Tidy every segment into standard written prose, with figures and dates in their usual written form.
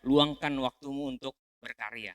luangkan waktumu untuk berkarya.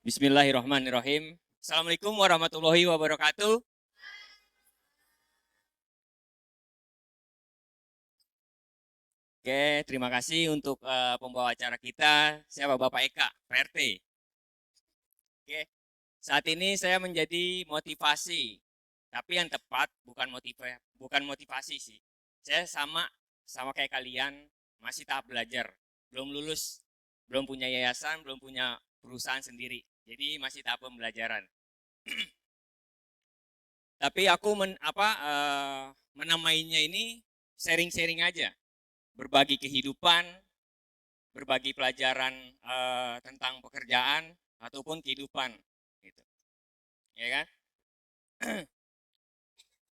Bismillahirrahmanirrahim. Assalamualaikum warahmatullahi wabarakatuh. Oke, terima kasih untuk pembawa acara kita. Siapa Bapak Eka, PRT. Oke, saat ini saya menjadi motivasi, tapi yang tepat bukan motivasi sih. Saya sama kayak kalian, masih tahap belajar, belum lulus, belum punya yayasan, belum punya perusahaan sendiri. Jadi masih tahap pembelajaran. Tapi aku menamainya ini sharing-sharing aja, berbagi kehidupan, berbagi pelajaran tentang pekerjaan ataupun kehidupan, gitu. Ya kan?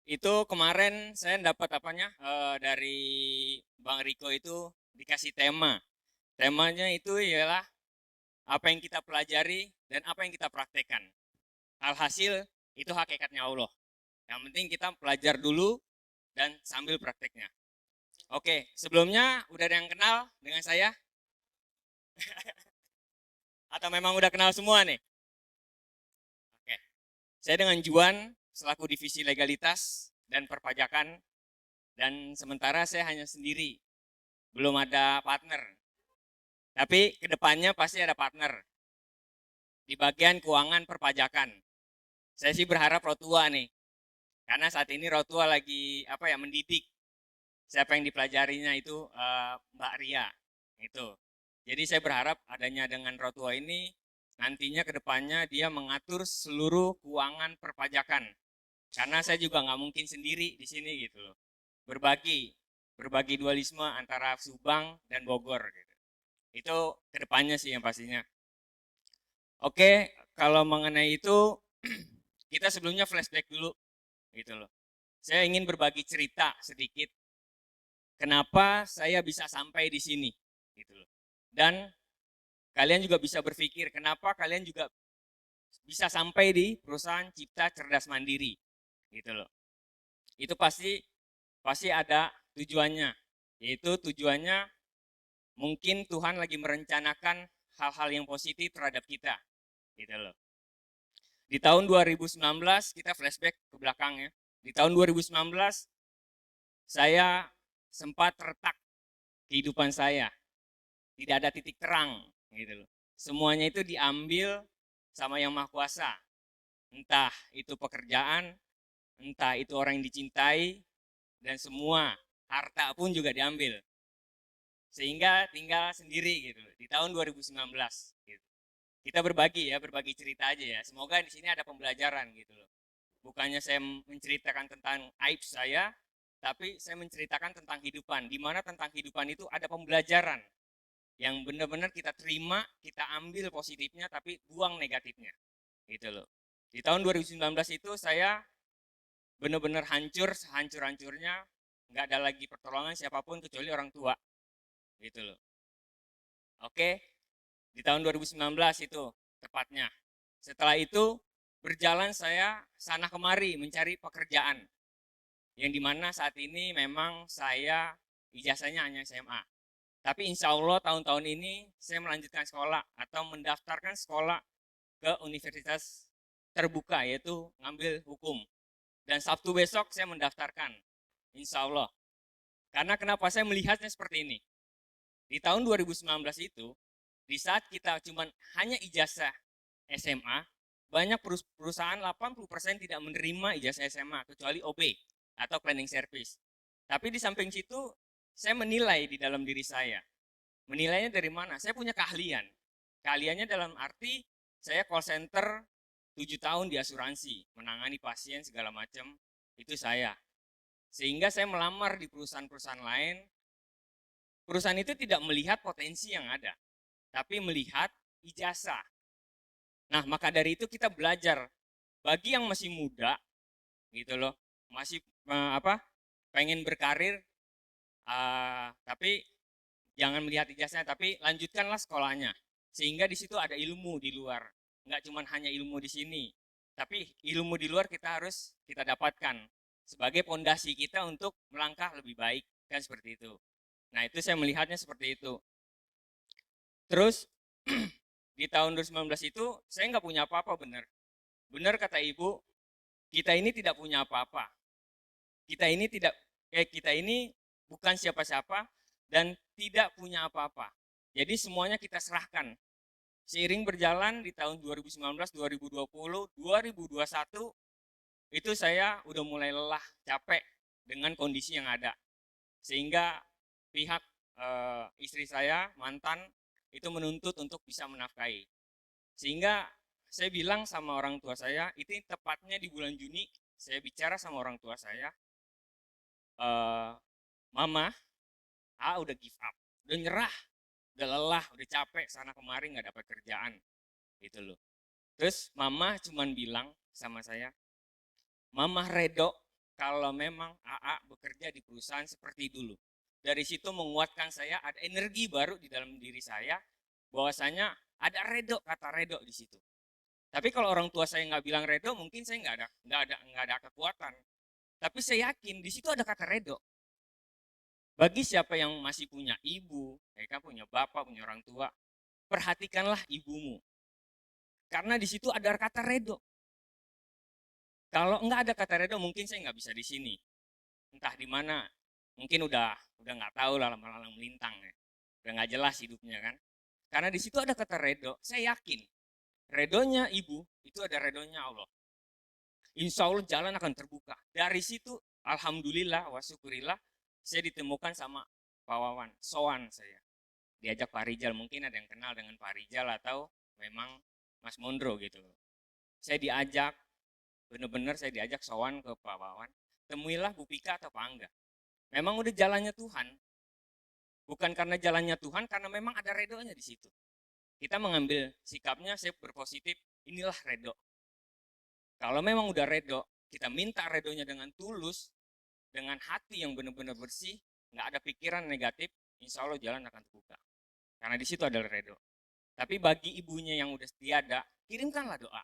Itu kemarin saya dapat dari Bang Riko itu dikasih tema. Temanya itu ialah apa yang kita pelajari dan apa yang kita praktekkan. Alhasil itu hakikatnya Allah. Yang penting kita belajar dulu dan sambil prakteknya. Oke, sebelumnya udah ada yang kenal dengan saya? Atau memang udah kenal semua nih? Oke, saya dengan Juan selaku divisi legalitas dan perpajakan, dan sementara saya hanya sendiri, belum ada partner. Tapi kedepannya pasti ada partner di bagian keuangan perpajakan. Saya sih berharap Rotua nih, karena saat ini Rotua lagi mendidik. Siapa yang dipelajarinya itu Mbak Ria itu. Jadi saya berharap adanya dengan Rotua ini nantinya kedepannya dia mengatur seluruh keuangan perpajakan. Karena saya juga nggak mungkin sendiri di sini gitu loh. Berbagi dualisme antara Subang dan Bogor gitu. Itu kedepannya sih yang pastinya. Oke, kalau mengenai itu kita sebelumnya flashback dulu gitu loh. Saya ingin berbagi cerita sedikit kenapa saya bisa sampai di sini gitu loh. Dan kalian juga bisa berpikir kenapa kalian juga bisa sampai di perusahaan Cipta Cerdas Mandiri gitu loh. Itu pasti ada tujuannya. Yaitu tujuannya mungkin Tuhan lagi merencanakan hal-hal yang positif terhadap kita gitu loh. Di tahun 2019 kita flashback ke belakang ya. Di tahun 2019 saya sempat retak kehidupan saya. Tidak ada titik terang gitu loh. Semuanya itu diambil sama Yang Maha Kuasa. Entah itu pekerjaan, entah itu orang yang dicintai, dan semua harta pun juga diambil. Sehingga tinggal sendiri gitu loh, di tahun 2019 gitu. Kita berbagi cerita aja ya. Semoga di sini ada pembelajaran gitu loh. Bukannya saya menceritakan tentang aib saya, tapi saya menceritakan tentang kehidupan. Di mana tentang kehidupan itu ada pembelajaran yang benar-benar kita terima, kita ambil positifnya, tapi buang negatifnya, gitu loh. Di tahun 2019 itu saya benar-benar hancur, sehancur-hancurnya, nggak ada lagi pertolongan siapapun kecuali orang tua, gitu loh. Oke, di tahun 2019 itu tepatnya. Setelah itu berjalan saya sana kemari mencari pekerjaan, yang dimana saat ini memang saya ijazahnya hanya SMA. Tapi insya Allah tahun-tahun ini saya melanjutkan sekolah atau mendaftarkan sekolah ke universitas terbuka, yaitu ngambil hukum. Dan Sabtu besok saya mendaftarkan, insya Allah. Karena kenapa saya melihatnya seperti ini? Di tahun 2019 itu, di saat kita cuma hanya ijazah SMA, banyak perusahaan 80% tidak menerima ijazah SMA, kecuali OB atau cleaning service. Tapi di samping situ, saya menilai di dalam diri saya. Menilainya dari mana? Saya punya keahlian. Keahliannya dalam arti saya call center 7 tahun di asuransi, menangani pasien segala macam, itu saya. Sehingga saya melamar di perusahaan-perusahaan lain. Perusahaan itu tidak melihat potensi yang ada, tapi melihat ijazah. Nah, maka dari itu kita belajar. Bagi yang masih muda, gitu loh, masih pengen berkarir, tapi jangan melihat ijazahnya, tapi lanjutkanlah sekolahnya. Sehingga di situ ada ilmu di luar. Nggak cuma hanya ilmu di sini, tapi ilmu di luar kita harus kita dapatkan. sebagai pondasi kita untuk melangkah lebih baik, kan seperti itu. Nah, itu saya melihatnya seperti itu. Terus di tahun 2019 itu saya nggak punya apa-apa, benar. Benar kata ibu, kita ini tidak punya apa-apa. Kita ini bukan siapa-siapa dan tidak punya apa-apa. Jadi semuanya kita serahkan. Seiring berjalan di tahun 2019, 2020, 2021 itu saya udah mulai lelah, capek dengan kondisi yang ada. Sehingga pihak istri saya, mantan, itu menuntut untuk bisa menafkahi. Sehingga saya bilang sama orang tua saya, itu tepatnya di bulan Juni, saya bicara sama orang tua saya, Mama, udah give up, udah nyerah, udah lelah, udah capek, sana kemari nggak dapat kerjaan, gitu loh. Terus Mama cuman bilang sama saya, Mama redo kalau memang AA bekerja di perusahaan seperti dulu. Dari situ menguatkan saya, ada energi baru di dalam diri saya, bahwasanya ada redo, kata redo di situ. Tapi kalau orang tua saya nggak bilang redo, mungkin saya nggak ada kekuatan. Tapi saya yakin di situ ada kata redo. Bagi siapa yang masih punya ibu, mereka punya bapak, punya orang tua, perhatikanlah ibumu. Karena di situ ada kata redo. Kalau nggak ada kata redo, mungkin saya nggak bisa di sini. Entah di mana, mungkin udah nggak tahu lah, lalang melintang ya. Udah nggak jelas hidupnya kan. Karena di situ ada kata redo, saya yakin redonya ibu itu ada redonya Allah. Insya Allah jalan akan terbuka. Dari situ, alhamdulillah, wa syukurillah, saya ditemukan sama Pak Wawan, sowan saya. Diajak Pak Rijal, mungkin ada yang kenal dengan Pak Rijal atau memang Mas Mondro gitu. Saya diajak, benar-benar saya diajak sowan ke Pak Wawan, temuilah Bu Pika atau Pak Angga. Memang udah jalannya Tuhan. Bukan karena jalannya Tuhan, karena memang ada redonya di situ. Kita mengambil sikapnya, saya berpositif, inilah redo. Kalau memang udah redo, kita minta redonya dengan tulus, dengan hati yang benar-benar bersih, nggak ada pikiran negatif, insya Allah jalan akan terbuka. Karena di situ adalah redo. Tapi bagi ibunya yang udah tiada, kirimkanlah doa.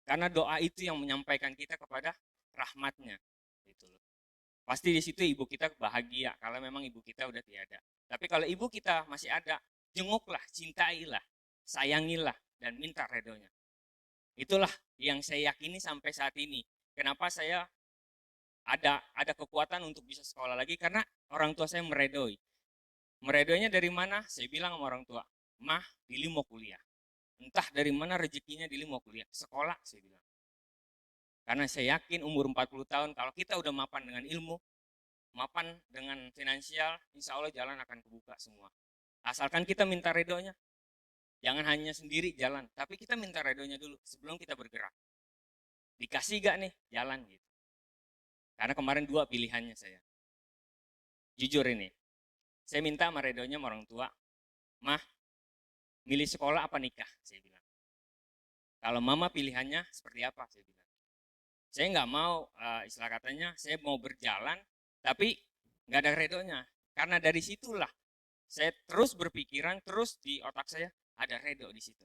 Karena doa itu yang menyampaikan kita kepada rahmatnya. Gitu loh. Pasti di situ ibu kita bahagia kalau memang ibu kita udah tiada. Tapi kalau ibu kita masih ada, jenguklah, cintailah, sayangilah, dan minta redonya. Itulah yang saya yakini sampai saat ini. Kenapa saya ada kekuatan untuk bisa sekolah lagi, karena orang tua saya meredoi. Meredoinya dari mana? Saya bilang sama orang tua, Mah, Dili mau kuliah. Entah dari mana rezekinya Dili mau kuliah. Sekolah, saya bilang. Karena saya yakin umur 40 tahun, kalau kita udah mapan dengan ilmu, mapan dengan finansial, insya Allah jalan akan kebuka semua. Asalkan kita minta redonya. Jangan hanya sendiri jalan, tapi kita minta redonya dulu sebelum kita bergerak. Dikasih gak nih jalan gitu. Karena kemarin dua pilihannya saya. Jujur ini, saya minta sama redonya sama orang tua, Mah, milih sekolah apa nikah? Saya bilang. Kalau mama pilihannya seperti apa? Saya bilang. Saya nggak mau, istilah katanya, saya mau berjalan, tapi nggak ada redonya. Karena dari situlah saya terus berpikiran, terus di otak saya ada redo di situ.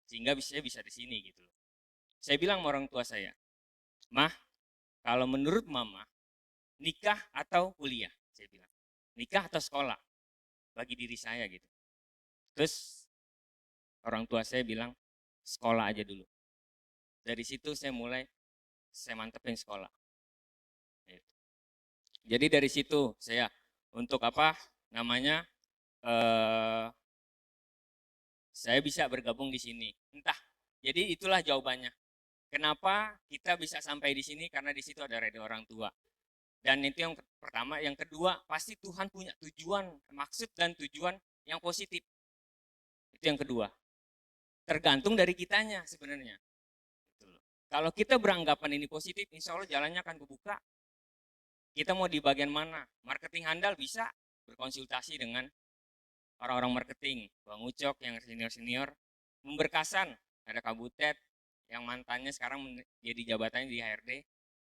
Sehingga saya bisa di sini gitu loh. Saya bilang sama orang tua saya, Mah, kalau menurut mama, nikah atau kuliah? Saya bilang. Nikah atau sekolah? Bagi diri saya gitu. Terus orang tua saya bilang, sekolah aja dulu. Dari situ saya mantepin sekolah. Gitu. Jadi dari situ saya untuk apa namanya saya bisa bergabung di sini. Entah. Jadi itulah jawabannya. Kenapa kita bisa sampai di sini? Karena di situ ada redo orang tua. Dan itu yang pertama. Yang kedua, pasti Tuhan punya tujuan, maksud dan tujuan yang positif. Itu yang kedua. Tergantung dari kitanya sebenarnya. Kalau kita beranggapan ini positif, insya Allah jalannya akan kebuka. Kita mau di bagian mana? Marketing handal bisa berkonsultasi dengan orang-orang marketing. Bang Ucok yang senior-senior. Memberkasan, ada Kabutet yang mantannya sekarang jadi jabatannya di HRD.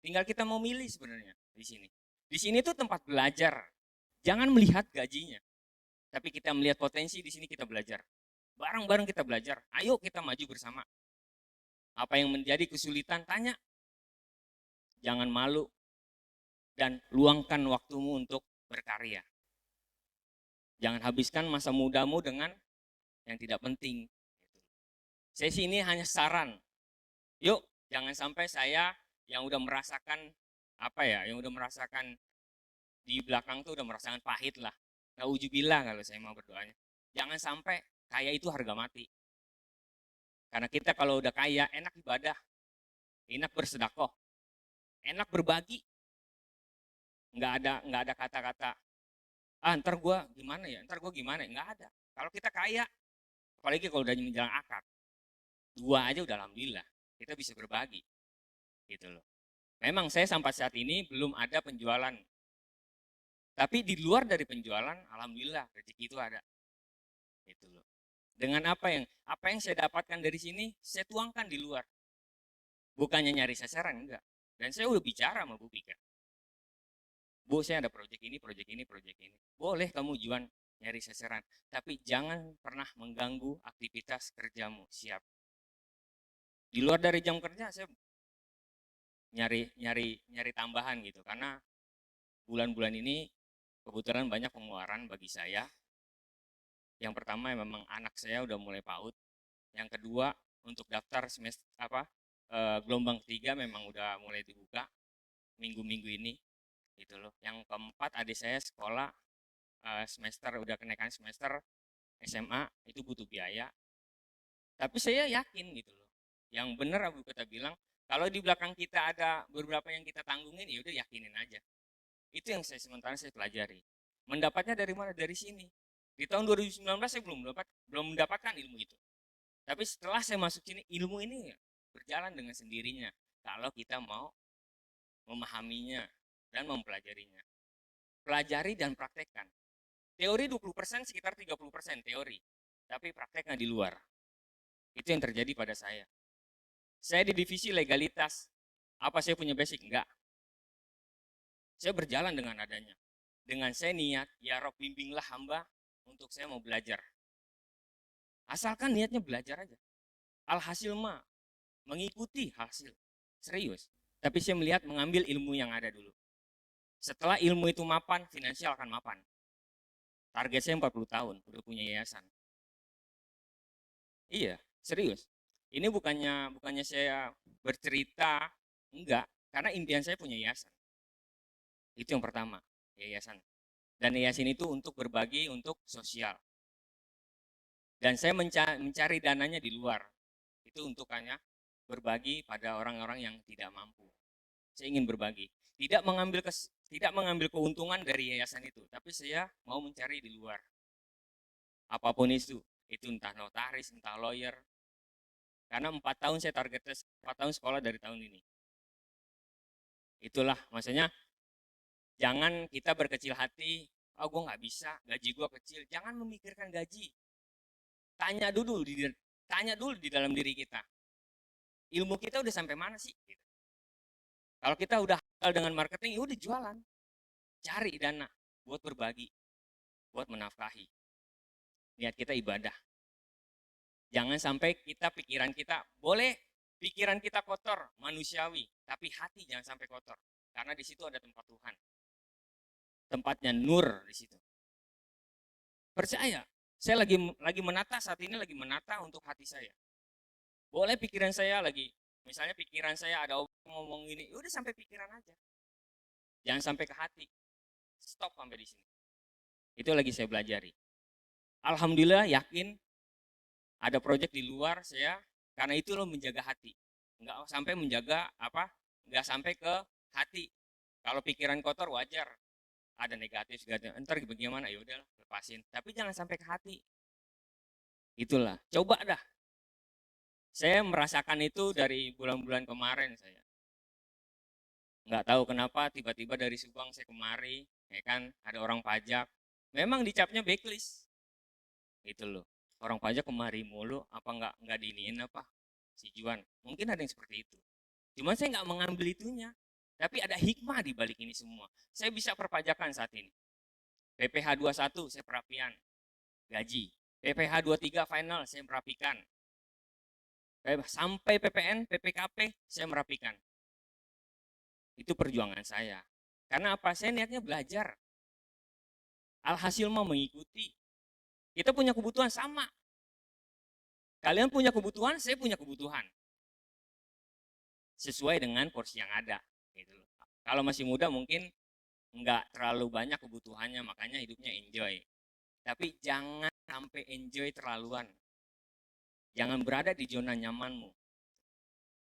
Tinggal kita mau milih sebenarnya di sini. Di sini tuh tempat belajar. Jangan melihat gajinya. Tapi kita melihat potensi, di sini kita belajar. Bareng-bareng kita belajar. Ayo kita maju bersama. Apa yang menjadi kesulitan, tanya. jangan malu, dan luangkan waktumu untuk berkarya. Jangan habiskan masa mudamu dengan yang tidak penting. Saya sih ini hanya saran. Yuk, jangan sampai saya yang udah merasakan yang udah merasakan di belakang tuh udah merasakan pahit lah. Nauzubillah kalau saya mau berdoanya. Jangan sampai kaya itu harga mati. Karena kita kalau udah kaya, enak ibadah, enak bersedekah, enak berbagi. Nggak ada kata-kata, ntar gue gimana ya, nggak ada. Kalau kita kaya, apalagi kalau udah menjelang akad, dua aja udah alhamdulillah, kita bisa berbagi, gitu loh. Memang saya sampai saat ini belum ada penjualan, tapi di luar dari penjualan, alhamdulillah rezeki itu ada, gitu loh. Dengan apa yang saya dapatkan dari sini, saya tuangkan di luar, bukannya nyari sasaran, enggak. Dan saya udah bicara sama Bu Pika, Bu, saya ada proyek ini. Boleh kamu jual nyari sasaran, tapi jangan pernah mengganggu aktivitas kerjamu. Siap. Di luar dari jam kerja saya nyari tambahan gitu, karena bulan-bulan ini kebetulan banyak pengeluaran bagi saya. Yang pertama memang anak saya udah mulai PAUD. Yang kedua untuk daftar semester gelombang 3 memang udah mulai dibuka minggu-minggu ini, gitu loh. Yang keempat adik saya sekolah semester udah kenaikan semester SMA, itu butuh biaya. Tapi saya yakin gitu loh. Yang benar Abu Kata bilang, kalau di belakang kita ada beberapa yang kita tanggungin, ya udah yakinin aja. Itu yang sementara saya pelajari. Mendapatnya dari mana? Dari sini. Di tahun 2019 saya belum mendapatkan ilmu itu. Tapi setelah saya masuk sini, ilmu ini berjalan dengan sendirinya kalau kita mau memahaminya dan mempelajarinya. Pelajari dan praktekkan. Teori 20%, sekitar 30% teori. Tapi prakteknya di luar. Itu yang terjadi pada saya. Saya di divisi legalitas. Apa saya punya basic? Enggak. Saya berjalan dengan adanya. Dengan saya niat, ya Rob bimbinglah hamba untuk saya mau belajar. Asalkan niatnya belajar aja. Alhasil mah mengikuti hasil. Serius. Tapi saya melihat mengambil ilmu yang ada dulu. Setelah ilmu itu mapan, finansial akan mapan. Target saya 40 tahun, udah punya yayasan. Iya, serius. Ini bukannya saya bercerita, enggak, karena impian saya punya yayasan. Itu yang pertama, yayasan. Dan yayasan itu untuk berbagi, untuk sosial. Dan saya mencari dananya di luar. Itu untuk hanya berbagi pada orang-orang yang tidak mampu. Saya ingin berbagi. Tidak mengambil keuntungan dari yayasan itu, tapi saya mau mencari di luar. Apapun itu entah notaris, entah lawyer. Karena 4 tahun saya targetnya 4 tahun sekolah dari tahun ini. Itulah maksudnya, jangan kita berkecil hati, gue nggak bisa, gaji gue kecil. Jangan memikirkan gaji. Tanya dulu di dalam diri kita. Ilmu kita udah sampai mana sih? Gitu. Kalau kita udah hafal dengan marketing, ya udah jualan. Cari dana buat berbagi, buat menafkahi. Niat kita ibadah. Jangan sampai pikiran kita, boleh pikiran kita kotor, manusiawi, tapi hati jangan sampai kotor. Karena di situ ada tempat Tuhan. Tempatnya nur di situ. Percaya, saya lagi menata saat ini, lagi menata untuk hati saya. Boleh pikiran saya misalnya pikiran saya ada ngomong gini, udah sampai pikiran aja. Jangan sampai ke hati. Stop sampai di sini. Itu lagi saya pelajari. Alhamdulillah yakin ada proyek di luar saya, karena itu loh menjaga hati. Enggak sampai enggak sampai ke hati. Kalau pikiran kotor wajar, ada negatif segala, entar bagaimana, ya udah lepasin. Tapi jangan sampai ke hati. Itulah, coba dah. Saya merasakan itu dari bulan-bulan kemarin saya. Nggak tahu kenapa tiba-tiba dari Subang saya kemari, ya kan, ada orang pajak. Memang dicapnya backlist. Gitu loh. Orang pajak kemari mulu, apa nggak diiniin apa? Si Juan. Mungkin ada yang seperti itu. Cuman saya nggak mengambil itunya. Tapi ada hikmah di balik ini semua. Saya bisa perpajakan saat ini. PPh 21 saya perapian gaji. PPh 23 final saya merapikan. Sampai PPN, PPKP saya merapikan. Itu perjuangan saya. Karena apa? Saya niatnya belajar. Alhasil mau mengikuti. Kita punya kebutuhan sama. Kalian punya kebutuhan, saya punya kebutuhan. Sesuai dengan porsi yang ada. Gitu. Kalau masih muda mungkin nggak terlalu banyak kebutuhannya, makanya hidupnya enjoy. Tapi jangan sampai enjoy terlaluan. Jangan berada di zona nyamanmu.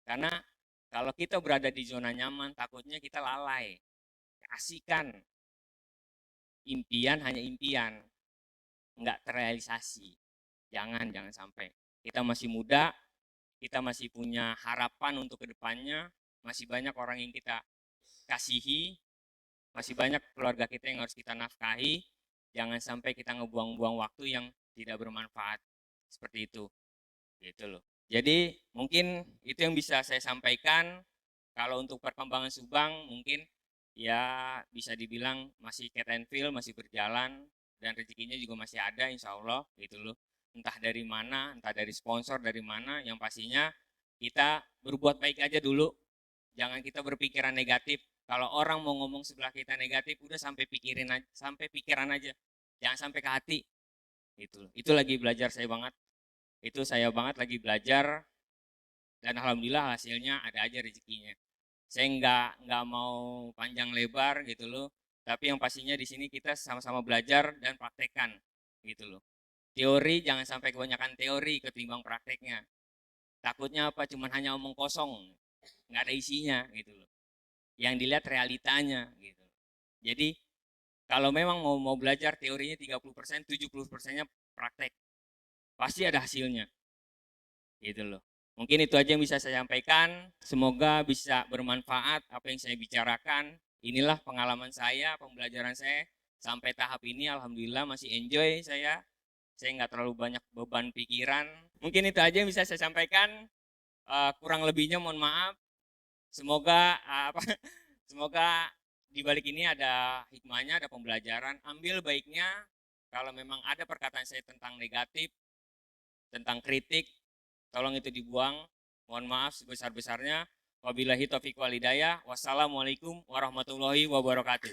Karena kalau kita berada di zona nyaman, takutnya kita lalai. Kasihkan impian hanya impian, nggak terrealisasi. Jangan sampai. Kita masih muda, kita masih punya harapan untuk kedepannya, masih banyak orang yang kita kasihi, masih banyak keluarga kita yang harus kita nafkahi. Jangan sampai kita ngebuang-buang waktu yang tidak bermanfaat. Seperti itu. Gitu loh. Jadi mungkin itu yang bisa saya sampaikan. Kalau untuk perkembangan Subang mungkin ya bisa dibilang masih cat and fill, masih berjalan, dan rezekinya juga masih ada insya Allah gitu loh. Entah dari mana, entah dari sponsor dari mana, yang pastinya kita berbuat baik aja dulu. Jangan kita berpikiran negatif. Kalau orang mau ngomong sebelah kita negatif, udah sampai pikirin aja, sampai pikiran aja. Jangan sampai ke hati. Gitu. Itu lagi belajar saya banget. Itu saya banget lagi belajar, dan alhamdulillah hasilnya ada aja rezekinya. Saya nggak mau panjang lebar gitu loh, tapi yang pastinya di sini kita sama-sama belajar dan praktekkan gitu loh. Teori jangan sampai kebanyakan teori ketimbang prakteknya. Takutnya apa? Cuman hanya omong kosong, nggak ada isinya gitu loh. Yang dilihat realitanya gitu. Jadi kalau memang mau belajar teorinya 30%, 70%-nya praktek. Pasti ada hasilnya. Gitu loh. Mungkin itu aja yang bisa saya sampaikan. Semoga bisa bermanfaat apa yang saya bicarakan. Inilah pengalaman saya, pembelajaran saya sampai tahap ini. Alhamdulillah masih enjoy saya. Saya nggak terlalu banyak beban pikiran. Mungkin itu aja yang bisa saya sampaikan. Kurang lebihnya mohon maaf. Semoga semoga di balik ini ada hikmahnya, ada pembelajaran. Ambil baiknya. Kalau memang ada perkataan saya tentang negatif, tentang kritik, tolong itu dibuang. Mohon maaf sebesar-besarnya. Wabillahi taufiq wal hidayah. Wassalamualaikum warahmatullahi wabarakatuh.